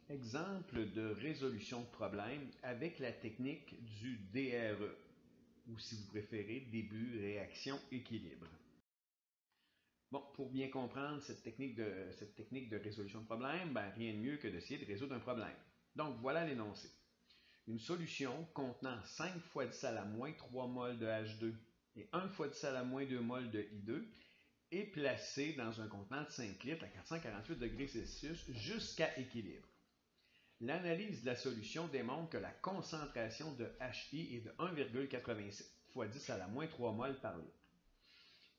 Exemple de résolution de problème avec la technique du DRE, ou si vous préférez, début, réaction, équilibre. Bon, pour bien comprendre cette technique de résolution de problème, rien de mieux que d'essayer de résoudre un problème. Donc voilà l'énoncé. Une solution contenant 5 fois 10 à la moins 3 mol de H2 et 1 fois 10 à la moins 2 mol de I2 est placée dans un contenant de 5 litres à 448 degrés Celsius jusqu'à équilibre. L'analyse de la solution démontre que la concentration de HI est de 1,87 fois 10 à la moins 3 mol par litre.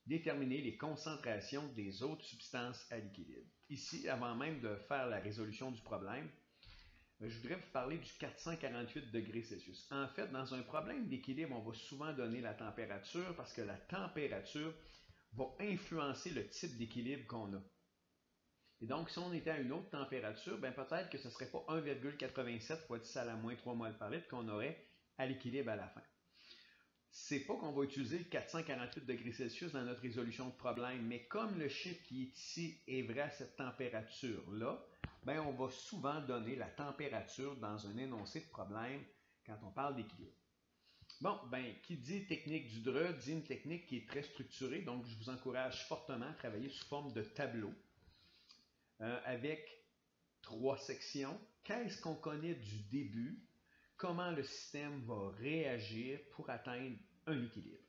Déterminer les concentrations des autres substances à l'équilibre. Ici, avant même de faire la résolution du problème, je voudrais vous parler du 448 degrés Celsius. En fait, dans un problème d'équilibre, on va souvent donner la température parce que la température va influencer le type d'équilibre qu'on a. Et donc, si on était à une autre température, peut-être que ce ne serait pas 1,87 fois 10 à la moins 3 mol par litre qu'on aurait à l'équilibre à la fin. C'est pas qu'on va utiliser le 448 degrés Celsius dans notre résolution de problème, mais comme le chiffre qui est ici est vrai à cette température-là, on va souvent donner la température dans un énoncé de problème quand on parle d'équilibre. Bon, qui dit technique du DRE dit une technique qui est très structurée, donc je vous encourage fortement à travailler sous forme de tableau avec 3 sections. Qu'est-ce qu'on connaît du début? Comment le système va réagir pour atteindre un équilibre.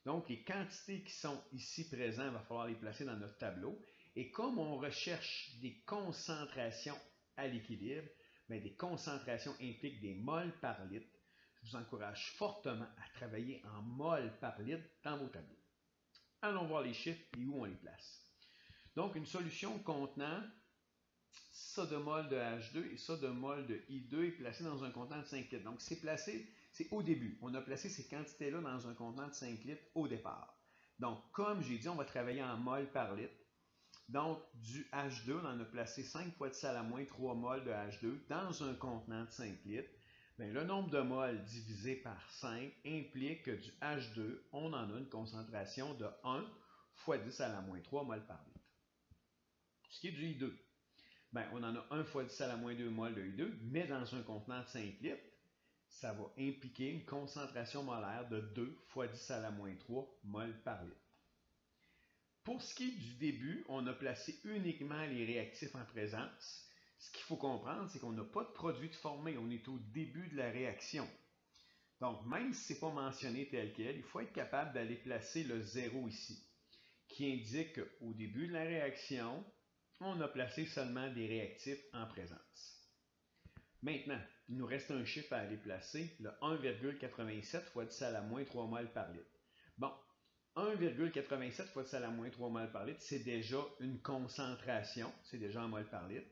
Donc, les quantités qui sont ici présentes, il va falloir les placer dans notre tableau. Et comme on recherche des concentrations à l'équilibre, des concentrations impliquent des moles par litre. Je vous encourage fortement à travailler en moles par litre dans vos tableaux. Allons voir les chiffres et où on les place. Donc, une solution contenant ça de mol de H2 et ça de mol de I2 est placé dans un contenant de 5 litres. Donc, c'est au début. On a placé ces quantités-là dans un contenant de 5 litres au départ. Donc, comme j'ai dit, on va travailler en mol par litre. Donc, du H2, on en a placé 5 fois 10 à la moins 3 mol de H2 dans un contenant de 5 litres. Le nombre de moles divisé par 5 implique que du H2, on en a une concentration de 1 fois 10 à la moins 3 mol par litre. Ce qui est du I2. On en a 1 fois 10 à la moins 2 mol de I2, mais dans un contenant de 5 litres, ça va impliquer une concentration molaire de 2 fois 10 à la moins 3 mol par litre. Pour ce qui est du début, on a placé uniquement les réactifs en présence. Ce qu'il faut comprendre, c'est qu'on n'a pas de produit de formé, on est au début de la réaction. Donc, même si ce n'est pas mentionné tel quel, il faut être capable d'aller placer le 0 ici, qui indique qu'au début de la réaction, on a placé seulement des réactifs en présence. Maintenant, il nous reste un chiffre à aller placer, le 1,87 fois 10 à la moins 3 mol par litre. Bon, 1,87 fois 10 à la moins 3 mol par litre, c'est déjà une concentration, c'est déjà en mol par litre.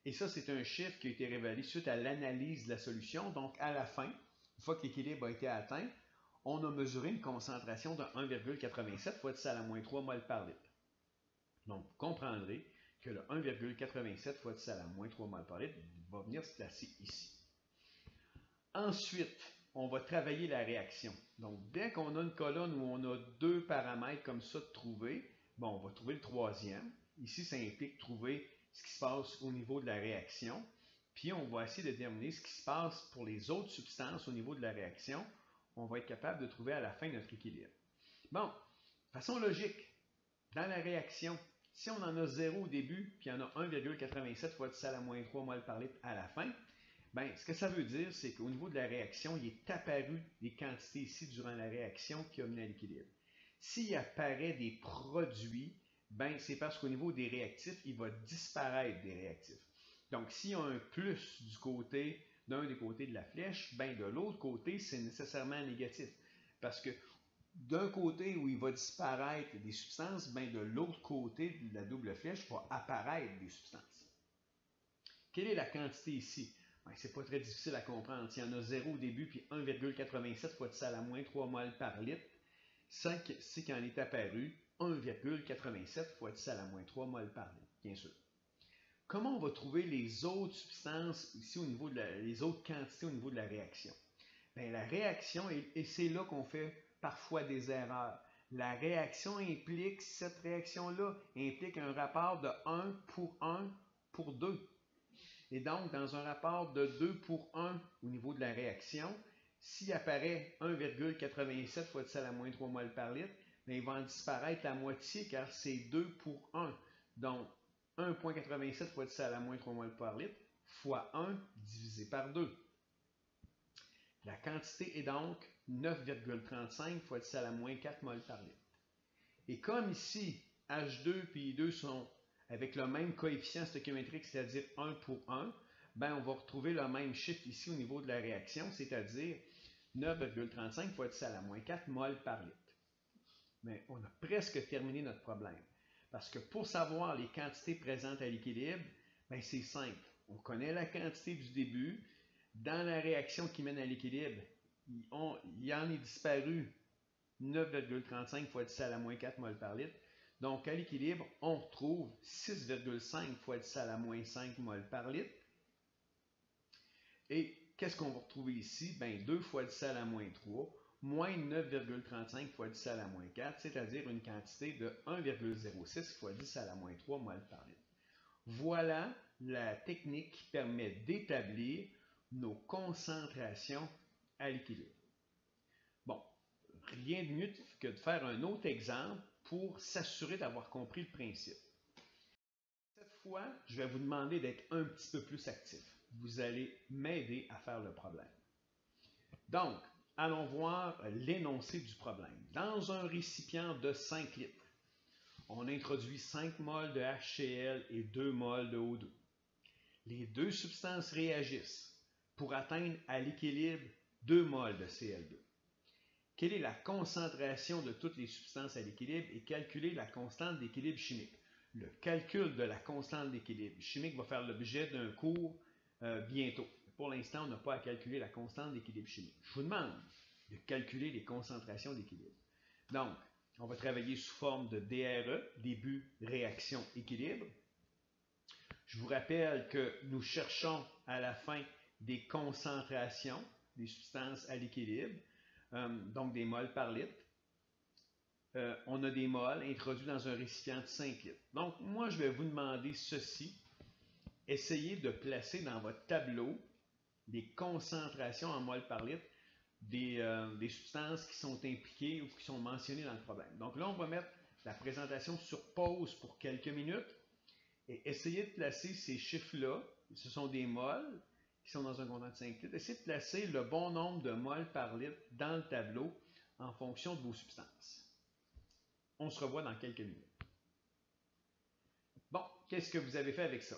Et ça, c'est un chiffre qui a été révélé suite à l'analyse de la solution. Donc, à la fin, une fois que l'équilibre a été atteint, on a mesuré une concentration de 1,87 fois 10 à la moins 3 mol par litre. Donc, vous comprendrez que le 1,87 fois 10 à la moins 3 mol par litre va venir se placer ici. Ensuite, on va travailler la réaction. Donc, dès qu'on a une colonne où on a 2 paramètres comme ça de trouver, on va trouver le troisième. Ici, ça implique trouver ce qui se passe au niveau de la réaction. Puis, on va essayer de déterminer ce qui se passe pour les autres substances au niveau de la réaction. On va être capable de trouver à la fin notre équilibre. Bon, de façon logique, dans la réaction, si on en a 0 au début, puis il y en a 1,87 fois 10 à la moins 3 mol par litre à la fin, ce que ça veut dire, c'est qu'au niveau de la réaction, il est apparu des quantités ici durant la réaction qui ont mené à l'équilibre. S'il apparaît des produits, c'est parce qu'au niveau des réactifs, il va disparaître des réactifs. Donc, s'il y a un plus du côté d'un des côtés de la flèche, de l'autre côté, c'est nécessairement négatif. Parce que d'un côté où il va disparaître des substances, de l'autre côté de la double flèche va apparaître des substances. Quelle est la quantité ici? Ce n'est pas très difficile à comprendre. S'il y en a 0 au début, puis 1,87 fois 10 à la moins 3 mol par litre, c'est qu'il en est apparu 1,87 fois 10 à la moins 3 mol par litre, bien sûr. Comment on va trouver les autres substances ici au niveau de les autres quantités au niveau de la réaction? La réaction, et c'est là qu'on fait parfois des erreurs. La réaction implique, cette réaction-là implique un rapport de 1 pour 2. Et donc, dans un rapport de 2 pour 1 au niveau de la réaction, s'il apparaît 1,87 fois 10 à la moins 3 mol par litre, bien, il va en disparaître la moitié car c'est 2 pour 1. Donc, 1,87 fois 10 à la moins 3 mol par litre fois 1 divisé par 2. La quantité est donc 9,35 fois 10 à la moins 4 mol par litre. Et comme ici, H2 et I2 sont avec le même coefficient stoichiométrique, c'est-à-dire 1 pour 1, ben on va retrouver le même chiffre ici au niveau de la réaction, c'est-à-dire 9,35 fois 10 à la moins 4 mol par litre. Mais on a presque terminé notre problème. Parce que pour savoir les quantités présentes à l'équilibre, ben c'est simple. On connaît la quantité du début. Dans la réaction qui mène à l'équilibre, il en est disparu 9,35 fois 10 à la moins 4 mol par litre. Donc, à l'équilibre, on retrouve 6,5 fois 10 à la moins 5 mol par litre. Et qu'est-ce qu'on va retrouver ici? Bien, 2 fois 10 à la moins 3, moins 9,35 fois 10 à la moins 4, c'est-à-dire une quantité de 1,06 fois 10 à la moins 3 mol par litre. Voilà la technique qui permet d'établir nos concentrations à l'équilibre. Bon, rien de mieux que de faire un autre exemple pour s'assurer d'avoir compris le principe. Cette fois, je vais vous demander d'être un petit peu plus actif. Vous allez m'aider à faire le problème. Donc, allons voir l'énoncé du problème. Dans un récipient de 5 litres, on introduit 5 mol de HCl et 2 mol de O2. Les deux substances réagissent pour atteindre à l'équilibre 2 mol de Cl2. Quelle est la concentration de toutes les substances à l'équilibre et calculer la constante d'équilibre chimique? Le calcul de la constante d'équilibre chimique va faire l'objet d'un cours bientôt. Pour l'instant, on n'a pas à calculer la constante d'équilibre chimique. Je vous demande de calculer les concentrations d'équilibre. Donc, on va travailler sous forme de DRE, début, réaction, équilibre. Je vous rappelle que nous cherchons à la fin des concentrations des substances à l'équilibre, donc des moles par litre. On a des moles introduits dans un récipient de 5 litres. Donc, moi, je vais vous demander ceci. Essayez de placer dans votre tableau les concentrations en moles par litre des substances qui sont impliquées ou qui sont mentionnées dans le problème. Donc là, on va mettre la présentation sur pause pour quelques minutes et essayer de placer ces chiffres-là. Ce sont des moles qui sont dans un contenant de 5 litres. Essayez de placer le bon nombre de moles par litre dans le tableau en fonction de vos substances. On se revoit dans quelques minutes. Bon, qu'est-ce que vous avez fait avec ça?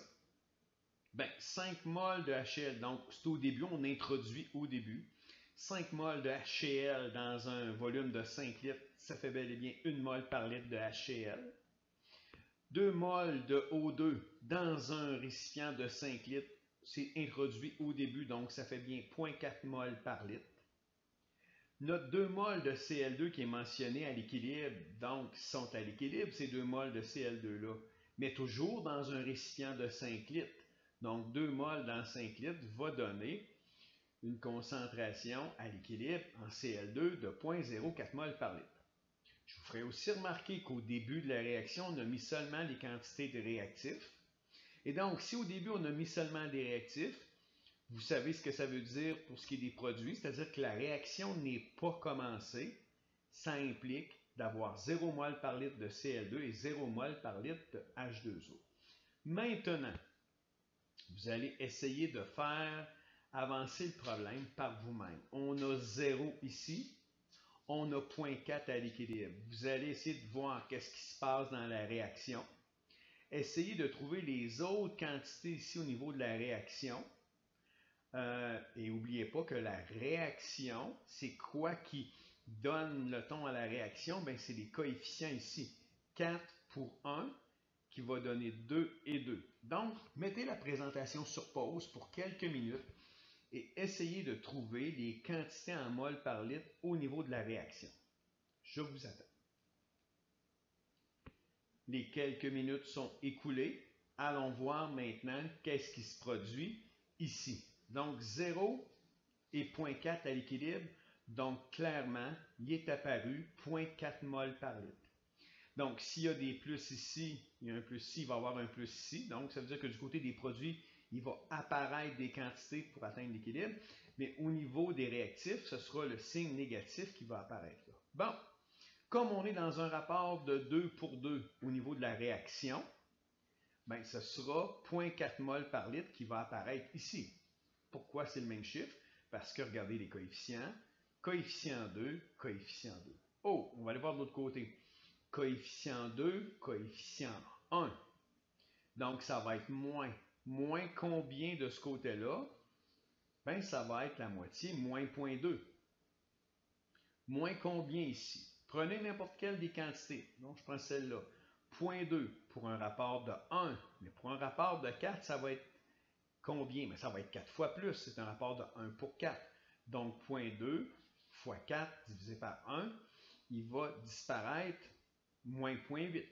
Bien, 5 mol de HCl, donc c'est au début, on introduit au début. 5 mol de HCl dans un volume de 5 litres, ça fait bel et bien 1 mol par litre de HCl. 2 mol de O2 dans un récipient de 5 litres, c'est introduit au début, donc ça fait bien 0,4 mol par litre. Notre 2 mol de Cl2 qui est mentionné à l'équilibre, donc sont à l'équilibre ces 2 mol de Cl2-là, mais toujours dans un récipient de 5 litres. Donc 2 mol dans 5 litres va donner une concentration à l'équilibre en Cl2 de 0,04 mol par litre. Je vous ferai aussi remarquer qu'au début de la réaction, on a mis seulement les quantités de réactifs. Et donc, si au début, on a mis seulement des réactifs, vous savez ce que ça veut dire pour ce qui est des produits, c'est-à-dire que la réaction n'est pas commencée. Ça implique d'avoir 0 mol par litre de Cl2 et 0 mol par litre de H2O. Maintenant, vous allez essayer de faire avancer le problème par vous-même. On a 0 ici, on a 0,4 à l'équilibre. Vous allez essayer de voir qu'est-ce qui se passe dans la réaction. Essayez de trouver les autres quantités ici au niveau de la réaction. Et n'oubliez pas que la réaction, c'est quoi qui donne le ton à la réaction? Bien, c'est les coefficients ici. 4 pour 1 qui va donner 2 et 2. Donc, mettez la présentation sur pause pour quelques minutes et essayez de trouver les quantités en mol par litre au niveau de la réaction. Je vous attends. Les quelques minutes sont écoulées. Allons voir maintenant qu'est-ce qui se produit ici. Donc 0 et 0,4 à l'équilibre. Donc clairement, il est apparu 0,4 mol par litre. Donc, s'il y a des plus ici, il y a un plus ici, il va y avoir un plus ici. Donc, ça veut dire que du côté des produits, il va apparaître des quantités pour atteindre l'équilibre. Mais au niveau des réactifs, ce sera le signe négatif qui va apparaître là. Bon, comme on est dans un rapport de 2 pour 2 au niveau de la réaction, ben, ce sera 0,4 mol par litre qui va apparaître ici. Pourquoi c'est le même chiffre? Parce que regardez les coefficients. Coefficient 2, coefficient 2. Oh, on va aller voir de l'autre côté. Coefficient 2, coefficient 1. Donc, ça va être moins. Moins combien de ce côté-là? Ben, ça va être la moitié, moins 0,2. Moins combien ici? Prenez n'importe quelle des quantités. Donc, je prends celle-là. 0,2 pour un rapport de 1. Mais pour un rapport de 4, ça va être combien? Mais ça va être 4 fois plus. C'est un rapport de 1 pour 4. Donc, 0,2 fois 4 divisé par 1, il va disparaître moins 0,8.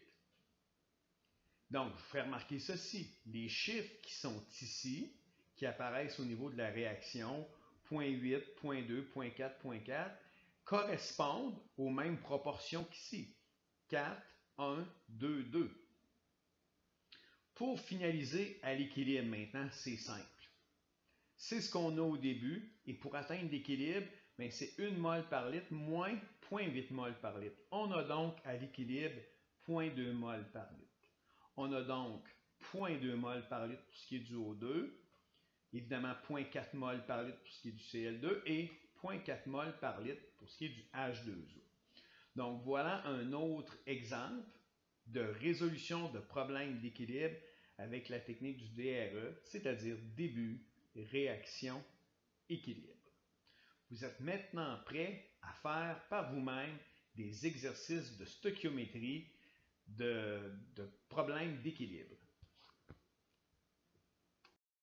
Donc, je vous fais remarquer ceci. Les chiffres qui sont ici, qui apparaissent au niveau de la réaction, 0,8, 0,2, 0,4, 0,4, correspondent aux mêmes proportions qu'ici. 4, 1, 2, 2. Pour finaliser à l'équilibre maintenant, c'est simple. C'est ce qu'on a au début, et pour atteindre l'équilibre, c'est 1 mol par litre moins 0,8 mol par litre. On a donc à l'équilibre 0,2 mol par litre. On a donc 0,2 mol par litre pour ce qui est du O2, évidemment 0,4 mol par litre pour ce qui est du Cl2 et 0,4 mol par litre pour ce qui est du H2O. Donc voilà un autre exemple de résolution de problèmes d'équilibre avec la technique du DRE, c'est-à-dire début, réaction, équilibre. Vous êtes maintenant prêt à faire par vous-même des exercices de stoichiométrie de problèmes d'équilibre.